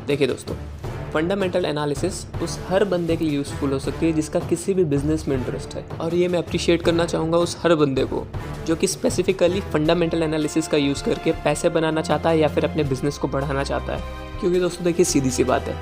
देखिए दोस्तों, fundamental analysis उस हर बंदे के लिए यूज़फुल हो सकती है जिसका किसी भी बिजनेस में इंटरेस्ट है। और ये मैं अप्रिशिएट करना चाहूँगा उस हर बंदे को जो कि स्पेसिफिकली फंडामेंटल एनालिसिस का यूज़ करके पैसे बनाना चाहता है या फिर अपने बिजनेस को बढ़ाना चाहता है। क्योंकि दोस्तों देखिए, सीधी सी बात है,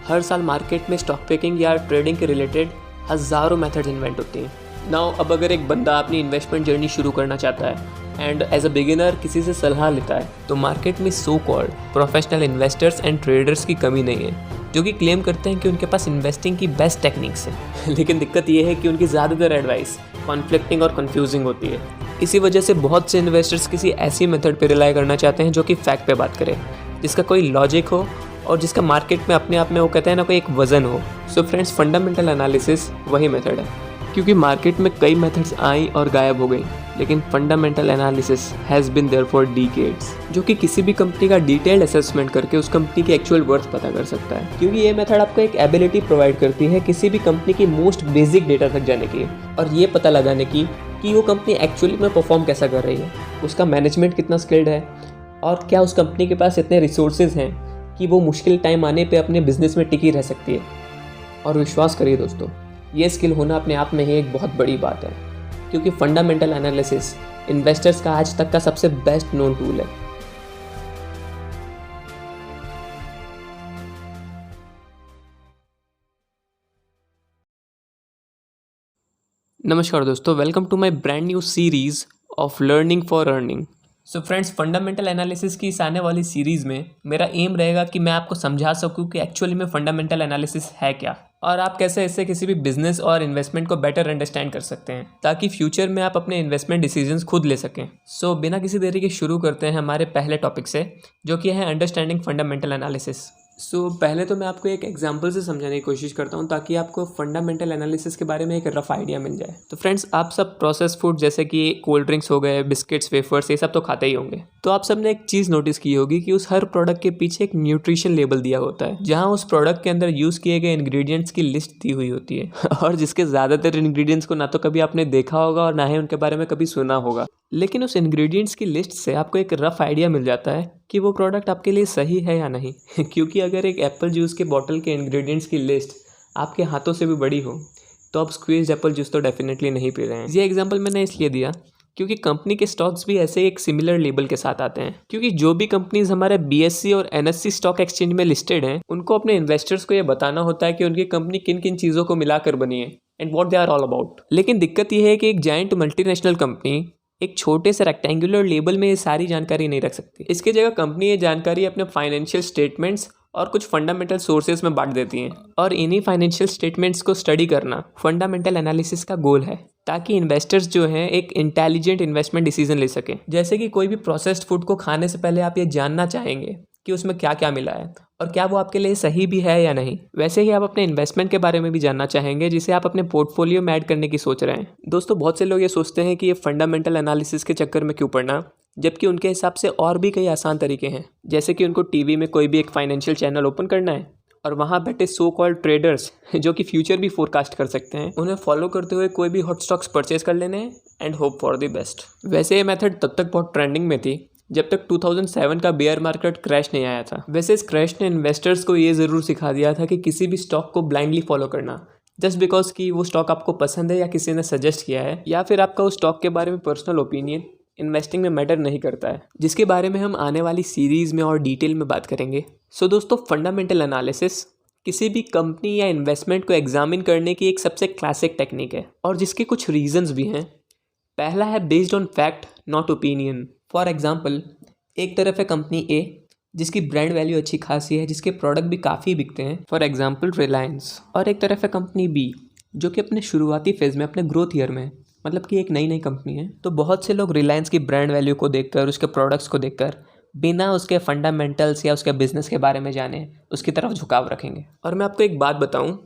हर साल मार्केट में स्टॉक पिकिंग या ट्रेडिंग के रिलेटेड हज़ारों मेथड्स इन्वेंट होती हैं। नाउ अब अगर एक बंदा अपनी इन्वेस्टमेंट जर्नी शुरू करना चाहता है एंड एज अ बिगिनर किसी से सलाह लेता है, तो मार्केट में so called professional investors and traders की कमी नहीं है जो कि क्लेम करते हैं कि उनके पास इन्वेस्टिंग की बेस्ट टेक्निक्स हैं। लेकिन दिक्कत ये है कि उनकी ज़्यादातर एडवाइस कॉन्फ्लिक्टिंग और कंफ्यूजिंग होती है। इसी वजह से बहुत से इन्वेस्टर्स किसी ऐसी मेथड पर रिलाई करना चाहते हैं जो कि फैक्ट पे बात करे, जिसका कोई लॉजिक हो और जिसका मार्केट में अपने आप में वो कहते हैं ना, कोई एक वजन हो। सो फ्रेंड्स, फंडामेंटल एनालिसिस वही मेथड है। क्योंकि मार्केट में कई मेथड्स आई और गायब हो गई, लेकिन fundamental analysis has been there for decades, जो कि किसी भी कंपनी का डिटेल्ड असेसमेंट करके उस कंपनी की एक्चुअल वर्थ पता कर सकता है। क्योंकि ये मेथड आपको एक एबिलिटी प्रोवाइड करती है किसी भी कंपनी की मोस्ट बेसिक डेटा तक जाने की और ये पता लगाने की कि वो कंपनी एक्चुअली में परफॉर्म कैसा कर रही है, उसका मैनेजमेंट कितना स्किल्ड है और क्या उस कंपनी के पास इतने रिसोर्सेज हैं कि वो मुश्किल टाइम आने पे अपने बिजनेस में टिकी रह सकती है। और विश्वास करिए दोस्तों, ये स्किल होना अपने आप में ही एक बहुत बड़ी बात है, क्योंकि फंडामेंटल एनालिसिस इन्वेस्टर्स का आज तक का सबसे बेस्ट नोन टूल है। नमस्कार दोस्तों, welcome to my brand new series of learning for earning. So friends, fundamental analysis की इस आने वाली सीरीज़ में मेरा एम रहेगा कि मैं आपको समझा सकूं कि एक्चुअली में फंडामेंटल एनालिसिस है क्या और आप कैसे इससे किसी भी बिजनेस और इन्वेस्टमेंट को बेटर अंडरस्टैंड कर सकते हैं, ताकि फ्यूचर में आप अपने इन्वेस्टमेंट डिसीजंस खुद ले सकें। सो बिना किसी देरी के शुरू करते हैं हमारे पहले टॉपिक से, जो कि है अंडरस्टैंडिंग फंडामेंटल एनालिसिस। सो पहले तो मैं आपको एक एग्जांपल से समझाने की कोशिश करता हूँ ताकि आपको फंडामेंटल एनालिसिस के बारे में एक रफ आइडिया मिल जाए। तो फ्रेंड्स, आप सब प्रोसेस फूड जैसे कि कोल्ड ड्रिंक्स हो गए, बिस्किट्स, वेफर्स, ये सब तो खाते ही होंगे। तो आप सबने एक चीज़ नोटिस की होगी कि उस हर प्रोडक्ट के पीछे एक न्यूट्रिशन लेबल दिया होता है, जहाँ उस प्रोडक्ट के अंदर यूज़ किए गए इंग्रेडिएंट्स की लिस्ट दी हुई होती है और जिसके ज़्यादातर इंग्रेडिएंट्स को ना तो कभी आपने देखा होगा और ना ही उनके बारे में कभी सुना होगा। लेकिन उस इंग्रेडिएंट्स की लिस्ट से आपको एक रफ आइडिया मिल जाता है कि वो प्रोडक्ट आपके लिए सही है या नहीं। क्योंकि अगर एक एप्पल जूस के बॉटल के इंग्रेडिएंट्स की लिस्ट आपके हाथों से भी बड़ी हो, तो आप स्क्वीज्ड एप्पल जूस तो डेफिनेटली नहीं पी रहे हैं। ये एग्जांपल मैंने इसलिए दिया क्योंकि कंपनी के स्टॉक्स भी ऐसे एक सिमिलर लेबल के साथ आते हैं। क्योंकि जो भी कंपनीज हमारे BSE और NSE स्टॉक एक्सचेंज में लिस्टेड हैं, उनको अपने इन्वेस्टर्स को ये बताना होता है कि उनकी कंपनी किन किन चीज़ों को मिलाकर बनी है and what they are all about. लेकिन दिक्कत यह है कि एक जायंट मल्टीनेशनल कंपनी एक छोटे से रेक्टेंगुलर लेबल में ये सारी जानकारी नहीं रख सकती। इसकी जगह कंपनी ये जानकारी अपने फाइनेंशियल स्टेटमेंट्स और कुछ फंडामेंटल सोर्सेज में बांट देती हैं, और इन्हीं फाइनेंशियल स्टेटमेंट्स को स्टडी करना फंडामेंटल एनालिसिस का गोल है, ताकि इन्वेस्टर्स जो हैं एक इंटेलिजेंट इन्वेस्टमेंट डिसीजन ले सकें। जैसे कि कोई भी प्रोसेस्ड फूड को खाने से पहले आप ये जानना चाहेंगे कि उसमें क्या क्या मिला है और क्या वो आपके लिए सही भी है या नहीं, वैसे ही आप अपने इन्वेस्टमेंट के बारे में भी जानना चाहेंगे जिसे आप अपने पोर्टफोलियो में ऐड करने की सोच रहे हैं। दोस्तों, बहुत से लोग ये सोचते हैं कि ये फंडामेंटल एनालिसिस के चक्कर में क्यों पड़ना, जबकि उनके हिसाब से और भी कई आसान तरीके हैं। जैसे कि उनको टीवी में कोई भी एक फाइनेंशियल चैनल ओपन करना है और वहाँ बैठे सो कॉल्ड ट्रेडर्स जो कि फ्यूचर भी फोरकास्ट कर सकते हैं, उन्हें फॉलो करते हुए कोई भी हॉट स्टॉक्स परचेज कर लेने हैं and hope for the best. वैसे ये मेथड तब तक बहुत ट्रेंडिंग में थी जब तक 2007 का बेयर मार्केट क्रैश नहीं आया था। वैसे इस क्रैश ने इन्वेस्टर्स को ये ज़रूर सिखा दिया था कि किसी भी स्टॉक को ब्लाइंडली फॉलो करना जस्ट बिकॉज कि वो स्टॉक आपको पसंद है या किसी ने सजेस्ट किया है, या फिर आपका उस स्टॉक के बारे में पर्सनल ओपिनियन इन्वेस्टिंग में मैटर नहीं करता है, जिसके बारे में हम आने वाली सीरीज़ में और डिटेल में बात करेंगे। सो दोस्तों, फंडामेंटल एनालिसिस किसी भी कंपनी या इन्वेस्टमेंट को एग्जामिन करने की एक सबसे क्लासिक टेक्निक है और जिसके कुछ रीजंस भी हैं। पहला है based on fact not opinion. For example, एक तरफ है कंपनी ए जिसकी ब्रांड वैल्यू अच्छी खासी है, जिसके प्रोडक्ट भी काफ़ी बिकते हैं, फॉर एग्जांपल रिलायंस। और एक तरफ है कंपनी बी जो कि अपने शुरुआती फेज़ में, अपने ग्रोथ ईयर में, मतलब कि एक नई कंपनी है। तो बहुत से लोग रिलायंस की ब्रांड वैल्यू को देखकर, उसके प्रोडक्ट्स को देखकर, बिना उसके फंडामेंटल्स या उसके बिजनेस के बारे में जाने उसकी तरफ झुकाव रखेंगे। और मैं आपको एक बात बताऊं,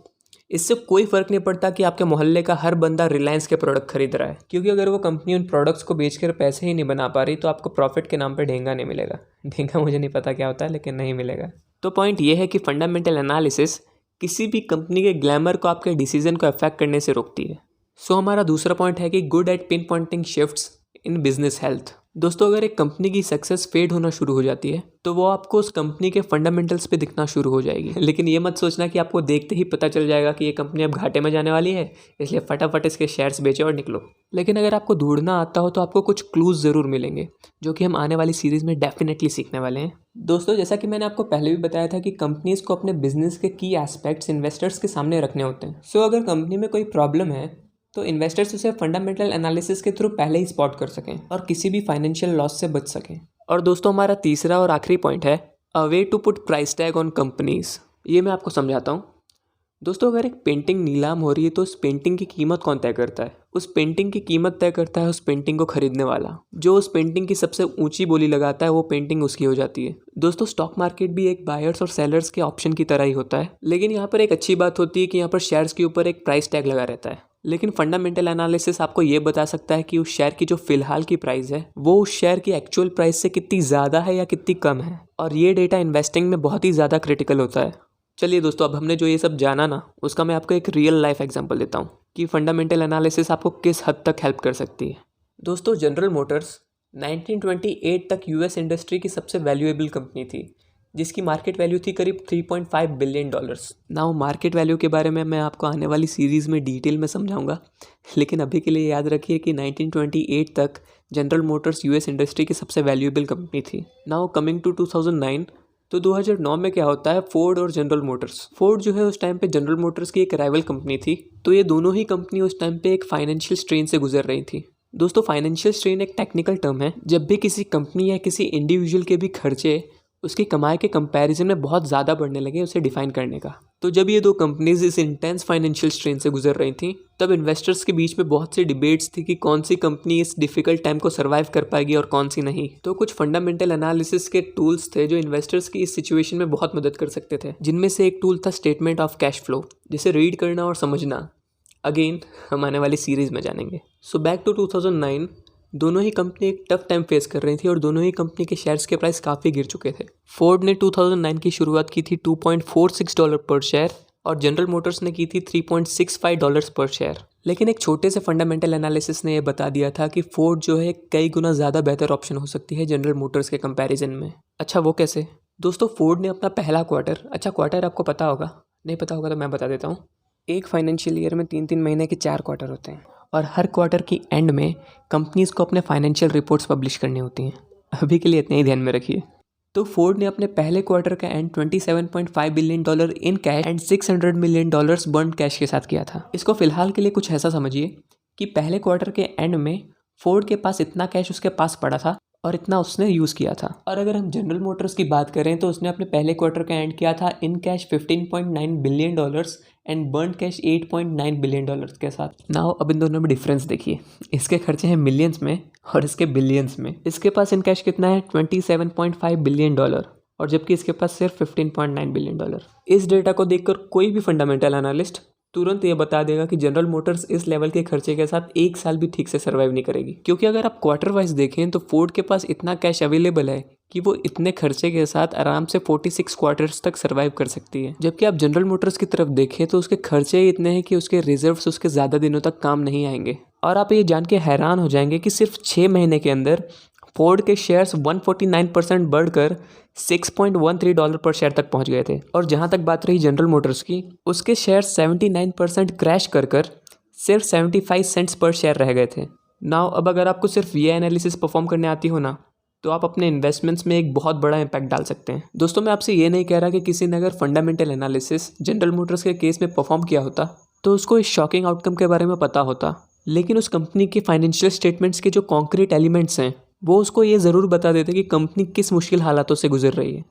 इससे कोई फ़र्क नहीं पड़ता कि आपके मोहल्ले का हर बंदा रिलायंस के प्रोडक्ट खरीद रहा है, क्योंकि अगर वो कंपनी उन प्रोडक्ट्स को बेचकर पैसे ही नहीं बना पा रही तो आपको प्रॉफिट के नाम पे ढेंगा नहीं मिलेगा। ढेंगा मुझे नहीं पता क्या होता है, लेकिन नहीं मिलेगा। तो पॉइंट ये है कि फंडामेंटल एनालिसिस किसी भी कंपनी के ग्लैमर को आपके डिसीजन को अफेक्ट करने से रोकती है। सो हमारा दूसरा पॉइंट है कि good at pinpointing shifts in business health. दोस्तों अगर एक कंपनी की सक्सेस फेड होना शुरू हो जाती है तो वो आपको उस कंपनी के फंडामेंटल्स पे दिखना शुरू हो जाएगी। लेकिन ये मत सोचना कि आपको देखते ही पता चल जाएगा कि ये कंपनी अब घाटे में जाने वाली है, इसलिए फटाफट इसके शेयर्स बेचो और निकलो। लेकिन अगर आपको ढूंढना आता हो तो आपको कुछ क्लूज ज़रूर मिलेंगे, जो कि हम आने वाली सीरीज़ में डेफिनेटली सीखने वाले हैं। दोस्तों जैसा कि मैंने आपको पहले भी बताया था कि कंपनीज को अपने बिजनेस के की एस्पेक्ट्स इन्वेस्टर्स के सामने रखने होते हैं। सो अगर कंपनी में कोई प्रॉब्लम है तो इन्वेस्टर्स उसे फंडामेंटल एनालिसिस के थ्रू पहले ही स्पॉट कर सकें और किसी भी फाइनेंशियल लॉस से बच सकें। और दोस्तों हमारा तीसरा और आखिरी पॉइंट है a way to put price tag on companies. ये मैं आपको समझाता हूँ। दोस्तों अगर एक पेंटिंग नीलाम हो रही है तो उस पेंटिंग की कीमत कौन तय करता है? उस पेंटिंग की कीमत तय करता है उस पेंटिंग को खरीदने वाला। जो उस पेंटिंग की सबसे ऊंची बोली लगाता है वो पेंटिंग उसकी हो जाती है। दोस्तों स्टॉक मार्केट भी एक बायर्स और सेलर्स के ऑप्शन की तरह ही होता है, लेकिन यहाँ पर एक अच्छी बात होती है कि यहाँ पर शेयर्स के ऊपर एक प्राइस टैग लगा रहता है। लेकिन फंडामेंटल एनालिसिस आपको ये बता सकता है कि उस शेयर की जो फिलहाल की प्राइस है वो उस शेयर की एक्चुअल प्राइस से कितनी ज़्यादा है या कितनी कम है, और ये डेटा इन्वेस्टिंग में बहुत ही ज़्यादा क्रिटिकल होता है। चलिए दोस्तों अब हमने जो ये सब जाना ना, उसका मैं आपको एक रियल लाइफ एग्जांपल देता हूँ कि फंडामेंटल एनालिसिस आपको किस हद तक हेल्प कर सकती है। दोस्तों जनरल मोटर्स 1928 तक यूएस इंडस्ट्री की सबसे वैल्यूएबल कंपनी थी, जिसकी मार्केट वैल्यू थी करीब $3.5 बिलियन। नाउ मार्केट वैल्यू के बारे में मैं आपको आने वाली सीरीज़ में डिटेल में समझाऊंगा, लेकिन अभी के लिए याद रखिए कि 1928 तक जनरल मोटर्स यूएस इंडस्ट्री की सबसे वैल्यूएबल कंपनी थी। नाउ कमिंग टू 2009, तो 2009 में क्या होता है, फोर्ड और जनरल मोटर्स। फोर्ड जो है उस टाइम पे जनरल मोटर्स की एक राइवल कंपनी थी, तो ये दोनों ही कंपनी उस टाइम पे एक फाइनेंशियल स्ट्रेन से गुजर रही थी। दोस्तों फाइनेंशियल स्ट्रेन एक टेक्निकल टर्म है जब भी किसी कंपनी या किसी इंडिविजुअल के भी खर्चे उसकी कमाई के कंपैरिजन में बहुत ज़्यादा बढ़ने लगे उसे डिफाइन करने का। तो जब ये दो कंपनीज इस इंटेंस फाइनेंशियल स्ट्रेन से गुजर रही थी तब इन्वेस्टर्स के बीच में बहुत सी डिबेट्स थी कि कौन सी कंपनी इस डिफिकल्ट टाइम को सर्वाइव कर पाएगी और कौन सी नहीं। तो कुछ फंडामेंटल एनालिसिस के टूल्स थे जो इन्वेस्टर्स की इस सिचुएशन में बहुत मदद कर सकते थे, जिनमें से एक टूल था स्टेटमेंट ऑफ कैश फ्लो, जिसे रीड करना और समझना अगेन हम आने वाली सीरीज में जानेंगे। सो बैक टू 2009, दोनों ही कंपनी एक टफ टाइम फेस कर रही थी और दोनों ही कंपनी के शेयर्स के प्राइस काफ़ी गिर चुके थे। फोर्ड ने 2009 की शुरुआत की थी $2.46 पर शेयर और जनरल मोटर्स ने की थी $3.65 पर शेयर। लेकिन एक छोटे से फंडामेंटल एनालिसिस ने यह बता दिया था कि फोर्ड जो है कई गुना ज़्यादा बेहतर ऑप्शन हो सकती है जनरल मोटर्स के कंपैरिजन में। अच्छा वो कैसे? दोस्तों फोर्ड ने अपना पहला क्वार्टर, अच्छा क्वार्टर आपको पता होगा, नहीं पता होगा तो मैं बता देता हूँ। एक फाइनेंशियल ईयर में 3-3 महीने के 4 क्वार्टर होते हैं और हर क्वार्टर की एंड में कंपनीज़ को अपने फाइनेंशियल रिपोर्ट्स पब्लिश करनी होती हैं। अभी के लिए इतना ही ध्यान में रखिए। तो फोर्ड ने अपने पहले क्वार्टर का and $27.5 billion in cash and $600 million burn cash के साथ किया था। इसको फिलहाल के लिए कुछ ऐसा समझिए कि पहले क्वार्टर के एंड में फोर्ड के पास इतना कैश उसके पास पड़ा था और इतना उसने यूज़ किया था। और अगर हम जनरल मोटर्स की बात करें तो उसने अपने पहले क्वार्टर का एंड किया था in cash $15.9 billion and burn cash $8.9 billion के साथ। नाउ अब इन दोनों में डिफरेंस देखिए, इसके खर्चे हैं मिलियंस में और इसके बिलियंस में। इसके पास इन कैश कितना है $27.5 बिलियन और जबकि इसके पास सिर्फ $15.9 बिलियन। इस डेटा को देखकर कोई भी फंडामेंटल एनालिस्ट तुरंत ये बता देगा कि जनरल मोटर्स इस लेवल के खर्चे के साथ एक साल भी ठीक से सर्वाइव नहीं करेगी, क्योंकि अगर आप क्वार्टर वाइज देखें तो फोर्ड के पास इतना कैश अवेलेबल है कि वो इतने खर्चे के साथ आराम से 46 क्वार्टर्स तक सर्वाइव कर सकती है। जबकि आप जनरल मोटर्स की तरफ देखें तो उसके खर्चे ही इतने हैं कि उसके रिजर्व्स उसके ज़्यादा दिनों तक काम नहीं आएंगे। और आप ये जान के हैरान हो जाएंगे कि सिर्फ 6 महीने के अंदर फोर्ड के शेयर्स 149% बढ़कर $6.13 पर शेयर तक पहुंच गए थे। और जहां तक बात रही जनरल मोटर्स की, उसके शेयर्स 79% क्रैश कर सिर्फ 75 सेंट्स पर शेयर रह गए थे। नाउ अब अगर आपको सिर्फ ये एनालिसिस परफॉर्म करने आती हो ना, तो आप अपने इन्वेस्टमेंट्स में एक बहुत बड़ा इम्पैक्ट डाल सकते हैं। दोस्तों मैं आपसे ये नहीं कह रहा कि किसी ने अगर फंडामेंटल एनालिसिस जनरल मोटर्स के केस में परफॉर्म किया होता तो उसको इस शॉकिंग आउटकम के बारे में पता होता, लेकिन उस कंपनी की फाइनेंशियल स्टेटमेंट्स के जो कॉन्क्रीट एलिमेंट्स हैं वो उसको ये ज़रूर बता देते कि कंपनी किस मुश्किल हालातों से गुजर रही है।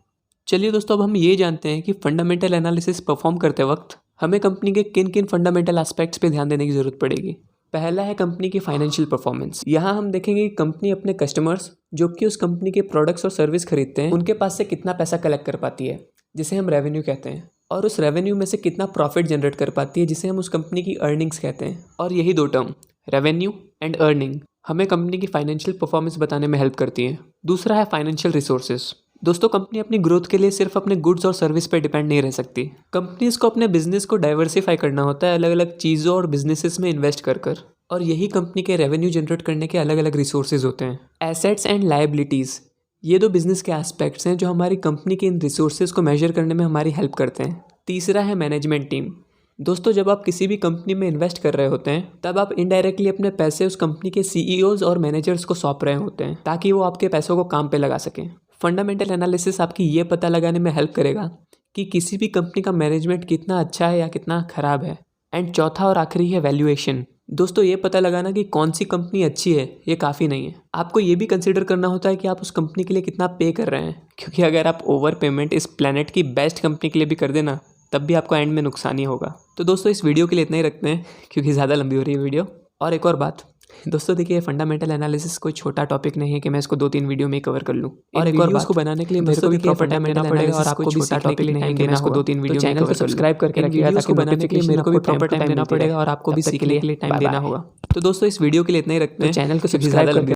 चलिए दोस्तों अब हम ये जानते हैं कि फंडामेंटल एनालिसिस परफॉर्म करते वक्त हमें कंपनी के किन किन फंडामेंटल एस्पेक्ट्स पे ध्यान देने की ज़रूरत पड़ेगी। पहला है कंपनी की फाइनेंशियल परफॉर्मेंस। यहाँ हम देखेंगे कि कंपनी अपने कस्टमर्स जो कि उस कंपनी के प्रोडक्ट्स और सर्विस खरीदते हैं उनके पास से कितना पैसा कलेक्ट कर पाती है, जिसे हम रेवेन्यू कहते हैं, और उस रेवेन्यू में से कितना प्रॉफिट जनरेट कर पाती है, जिसे हम उस कंपनी की अर्निंग्स कहते हैं। और यही दो टर्म रेवेन्यू एंड अर्निंग हमें कंपनी की फाइनेंशियल परफॉर्मेंस बताने में हेल्प करती है। दूसरा है फाइनेंशियल रिसोर्सेज। दोस्तों कंपनी अपनी ग्रोथ के लिए सिर्फ अपने गुड्स और सर्विस पर डिपेंड नहीं रह सकती। कंपनीज को अपने बिजनेस को डाइवर्सिफाई करना होता है अलग अलग चीज़ों और बिजनेसेस में इन्वेस्ट कर। और यही कंपनी के रेवेन्यू जनरेट करने के अलग अलग रिसोर्सेज होते हैं। एसेट्स एंड लायबिलिटीज़, ये दो बिजनेस के एस्पेक्ट्स हैं जो हमारी कंपनी के इन रिसोर्सेज को मेजर करने में हमारी हेल्प करते हैं। तीसरा है मैनेजमेंट टीम। दोस्तों, जब आप किसी भी कंपनी में इन्वेस्ट कर रहे होते हैं तब आप इनडायरेक्टली अपने पैसे उस कंपनी के सीईओज और मैनेजर्स को सौंप रहे होते हैं ताकि वो आपके पैसों को काम पे लगा सकें। फंडामेंटल एनालिसिस आपकी ये पता लगाने में हेल्प करेगा कि किसी भी कंपनी का मैनेजमेंट कितना अच्छा है या कितना ख़राब है। एंड चौथा और आखिरी है वैल्यूएशन। दोस्तों, ये पता लगाना कि कौन सी कंपनी अच्छी है ये काफ़ी नहीं है, आपको ये भी कंसिडर करना होता है कि आप उस कंपनी के लिए कितना पे कर रहे हैं, क्योंकि अगर आप ओवर पेमेंट इस प्लेनेट की बेस्ट कंपनी के लिए भी कर देना तब भी आपको एंड में नुकसान ही होगा। तो दोस्तों, इस वीडियो के लिए इतना ही रखते हैं क्योंकि ज़्यादा लंबी हो रही है वीडियो। और एक और बात दोस्तों, देखिए फंडामेंटल एनालिसिस कोई छोटा टॉपिक नहीं है कि मैं इसको 2-3 वीडियो में कवर कर लूँ। और एक और बात, उसको बनाने के लिए मेरे को भी प्रॉपर टाइम देना पड़ेगा और आपको भी छोटा टॉपिक नहीं है कि मैं इसको 2-3 वीडियो में चैनल को सब्सक्राइब करके रखिएगा ताकि बनाने के लिए मेरे को भी प्रॉपर टाइम देना पड़ेगा और आपको भी सीखने के लिए टाइम देना होगा। तो दोस्तों, इस वीडियो के लिए इतना ही रखते हैं, चैनल को सब्सक्राइब करके